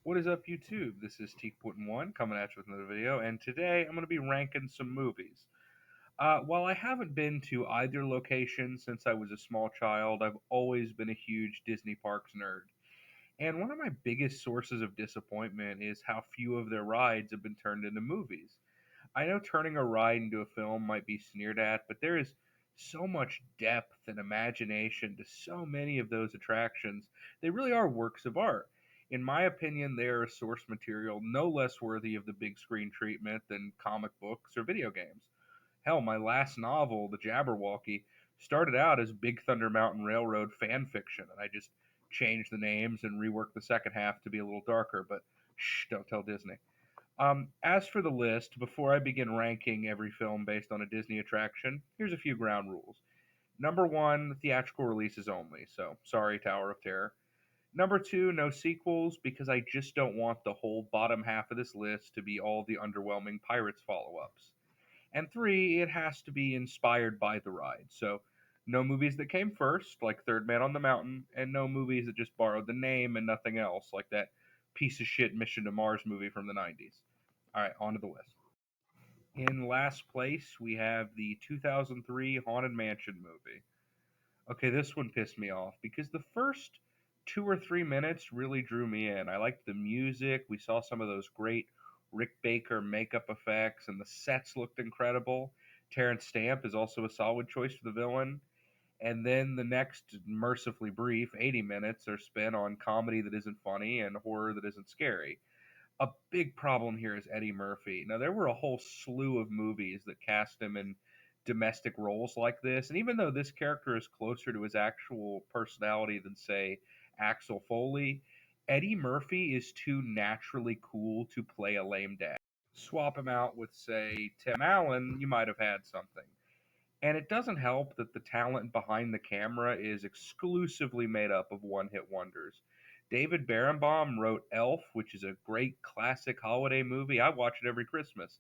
What is up, YouTube? This is Teak1 coming at you with another video, and today I'm going to be ranking some movies. While I haven't been to either location since I was a small child, I've always been a huge Disney Parks nerd. And one of my biggest sources of disappointment is how few of their rides have been turned into movies. I know turning a ride into a film might be sneered at, but there is so much depth and imagination to so many of those attractions. They really are works of art. In my opinion, they are a source material no less worthy of the big screen treatment than comic books or video games. Hell, my last novel, The Jabberwocky, started out as Big Thunder Mountain Railroad fan fiction, and I just changed the names and reworked the second half to be a little darker, but shh, don't tell Disney. As for the list, before I begin ranking every film based on a Disney attraction, here's a few ground rules. Number one, theatrical releases only, so sorry, Tower of Terror. Number two, no sequels, because I just don't want the whole bottom half of this list to be all the underwhelming Pirates follow ups. And three, it has to be inspired by the ride, so no movies that came first, like Third Man on the Mountain, and no movies that just borrowed the name and nothing else, like that piece of shit Mission to Mars movie from the 90s. All right, on to the list. In last place, we have the 2003 Haunted Mansion movie. Okay, this one pissed me off because the first 2 or 3 minutes really drew me in. I liked the music. We saw some of those great Rick Baker makeup effects, and the sets looked incredible. Terrence Stamp is also a solid choice for the villain. And then the next mercifully brief 80 minutes are spent on comedy that isn't funny and horror that isn't scary. A big problem here is Eddie Murphy. Now, there were a whole slew of movies that cast him in domestic roles like this, and even though this character is closer to his actual personality than, say, Axel Foley, Eddie Murphy is too naturally cool to play a lame dad. Swap him out with, say, Tim Allen, you might have had something. And it doesn't help that the talent behind the camera is exclusively made up of one hit wonders. David Berenbaum wrote Elf, which is a great classic holiday movie. I watch it every Christmas.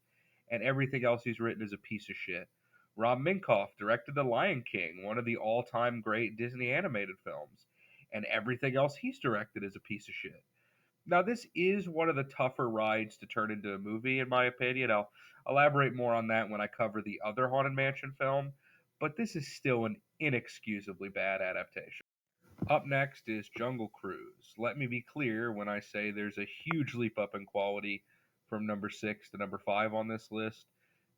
And everything else he's written is a piece of shit. Rob Minkoff directed The Lion King, one of the all time great Disney animated films. And everything else he's directed is a piece of shit. Now, this is one of the tougher rides to turn into a movie, in my opinion. I'll elaborate more on that when I cover the other Haunted Mansion film, but this is still an inexcusably bad adaptation. Up next is Jungle Cruise. Let me be clear when I say there's a huge leap up in quality from number 6 to number 5 on this list.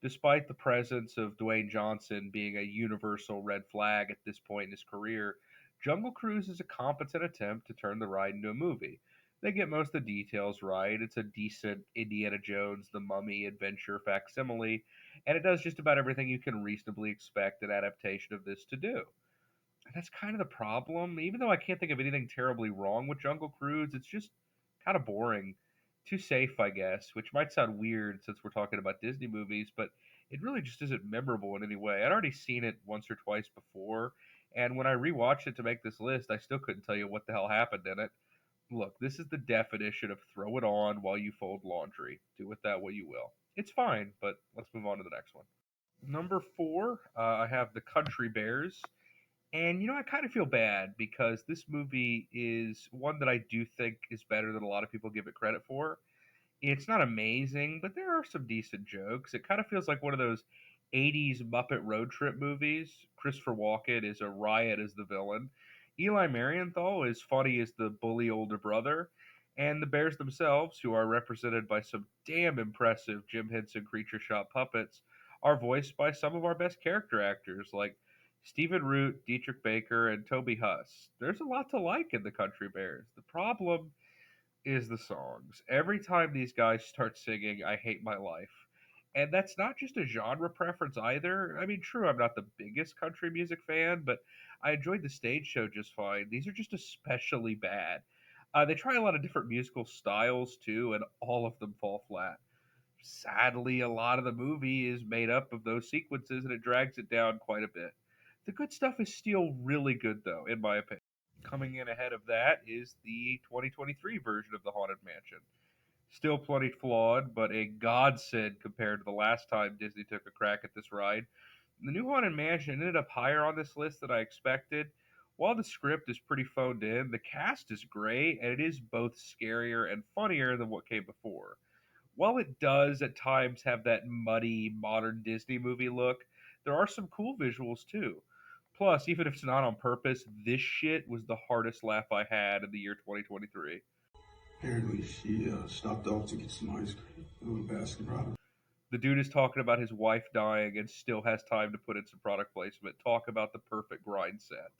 Despite the presence of Dwayne Johnson being a universal red flag at this point in his career, Jungle Cruise is a competent attempt to turn the ride into a movie. They get most of the details right. It's a decent Indiana Jones, The Mummy adventure facsimile, and it does just about everything you can reasonably expect an adaptation of this to do. And that's kind of the problem. Even though I can't think of anything terribly wrong with Jungle Cruise, it's just kind of boring. Too safe, I guess, which might sound weird since we're talking about Disney movies, but it really just isn't memorable in any way. I'd already seen it once or twice before, and when I rewatched it to make this list, I still couldn't tell you what the hell happened in it. Look, this is the definition of throw it on while you fold laundry. Do with that what you will. It's fine, but let's move on to the next one. Number four, I have The Country Bears. And I kind of feel bad because this movie is one that I do think is better than a lot of people give it credit for. It's not amazing, but there are some decent jokes. It kind of feels like one of those 80s Muppet road trip movies. Christopher Walken is a riot as the villain. Eli Marienthal is funny as the bully older brother. And the bears themselves, who are represented by some damn impressive Jim Henson Creature Shop puppets, are voiced by some of our best character actors like Stephen Root, Dietrich Baker, and Toby Huss. There's a lot to like in the Country Bears. The problem is the songs. Every time these guys start singing, I hate my life. And that's not just a genre preference either. I mean, true, I'm not the biggest country music fan, but I enjoyed the stage show just fine. These are just especially bad. They try a lot of different musical styles too, and all of them fall flat. Sadly, a lot of the movie is made up of those sequences, and it drags it down quite a bit. The good stuff is still really good, though, in my opinion. Coming in ahead of that is the 2023 version of the Haunted Mansion. Still plenty flawed, but a godsend compared to the last time Disney took a crack at this ride. The new Haunted Mansion ended up higher on this list than I expected. While the script is pretty phoned in, the cast is great, and it is both scarier and funnier than what came before. While it does at times have that muddy modern Disney movie look, there are some cool visuals too. Plus, even if it's not on purpose, this shit was the hardest laugh I had in the year 2023. Apparently, she stopped off to get some ice cream, a little Baskin Robbins. The dude is talking about his wife dying and still has time to put in some product placement. Talk about the perfect grind set.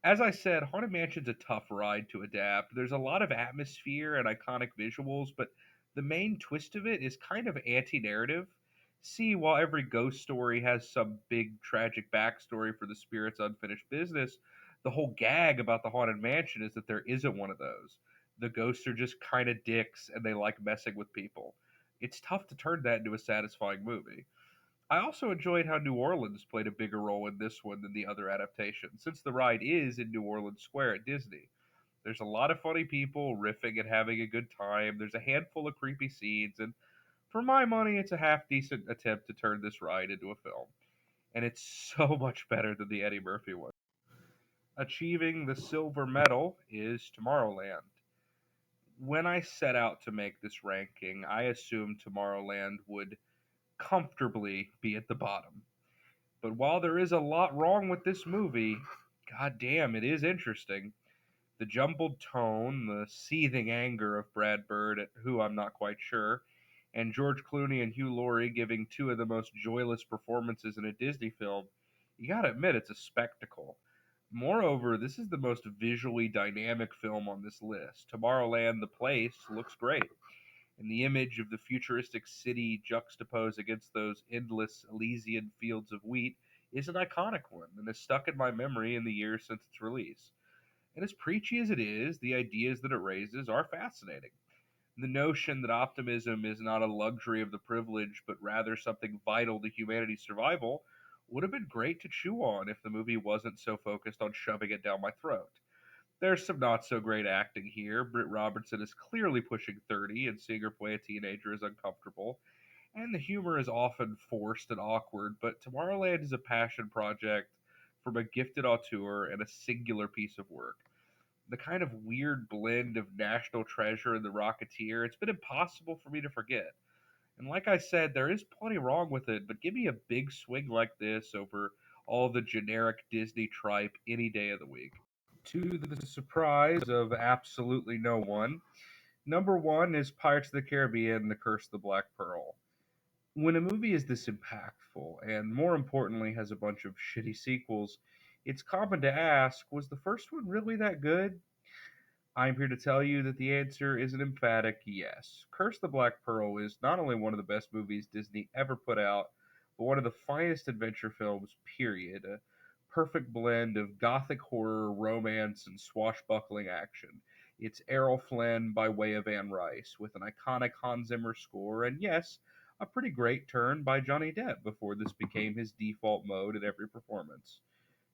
As I said, Haunted Mansion's a tough ride to adapt. There's a lot of atmosphere and iconic visuals, but the main twist of it is kind of anti narrative. See, while every ghost story has some big tragic backstory for the spirit's unfinished business, the whole gag about the Haunted Mansion is that there isn't one of those. The ghosts are just kind of dicks and they like messing with people. It's tough to turn that into a satisfying movie. I also enjoyed how New Orleans played a bigger role in this one than the other adaptations, since the ride is in New Orleans Square at Disney. There's a lot of funny people riffing and having a good time. There's a handful of creepy scenes, and for my money, it's a half decent attempt to turn this ride into a film. And it's so much better than the Eddie Murphy one. Achieving the silver medal is Tomorrowland. When I set out to make this ranking, I assumed Tomorrowland would comfortably be at the bottom. But while there is a lot wrong with this movie, god damn, it is interesting. The jumbled tone, the seething anger of Brad Bird, at who I'm not quite sure, and George Clooney and Hugh Laurie giving two of the most joyless performances in a Disney film, you gotta admit it's a spectacle. Moreover, this is the most visually dynamic film on this list. Tomorrowland, the place, looks great, and the image of the futuristic city juxtaposed against those endless Elysian fields of wheat is an iconic one and has stuck in my memory in the years since its release. And as preachy as it is, the ideas that it raises are fascinating. The notion that optimism is not a luxury of the privileged, but rather something vital to humanity's survival, would have been great to chew on if the movie wasn't so focused on shoving it down my throat. There's some not so great acting here. Britt Robertson is clearly pushing 30, and seeing her play a teenager is uncomfortable. And the humor is often forced and awkward, but Tomorrowland is a passion project from a gifted auteur and a singular piece of work. The kind of weird blend of National Treasure and The Rocketeer, it's been impossible for me to forget. And like I said, there is plenty wrong with it, but give me a big swing like this over all the generic Disney tripe any day of the week. To the surprise of absolutely no one, number one is Pirates of the Caribbean: The Curse of the Black Pearl. When a movie is this impactful, and more importantly has a bunch of shitty sequels, it's common to ask, was the first one really that good? I'm here to tell you that the answer is an emphatic yes. Curse the Black Pearl is not only one of the best movies Disney ever put out, but one of the finest adventure films, period. A perfect blend of gothic horror, romance, and swashbuckling action. It's Errol Flynn by way of Anne Rice, with an iconic Hans Zimmer score, and yes, a pretty great turn by Johnny Depp before this became his default mode in every performance.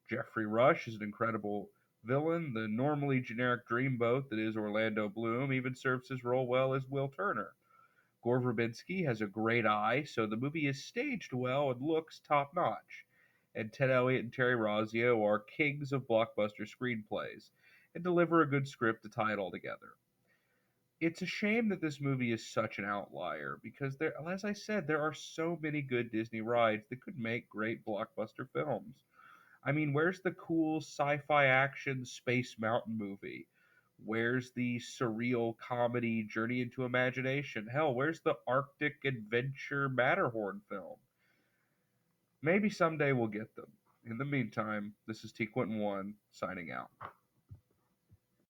Jeffrey Rush is an incredible villain. The normally generic dreamboat that is Orlando Bloom even serves his role well as Will Turner. Gore Verbinski has a great eye, so the movie is staged well and looks top notch. And Ted Elliott and Terry Rossio are kings of blockbuster screenplays and deliver a good script to tie it all together. It's a shame that this movie is such an outlier because there, as I said, there are so many good Disney rides that could make great blockbuster films. I mean, where's the cool sci-fi action space mountain movie? Where's the surreal comedy Journey into Imagination? Hell, where's the Arctic adventure Matterhorn film? Maybe someday we'll get them. In the meantime, this is T Quentin 1 signing out.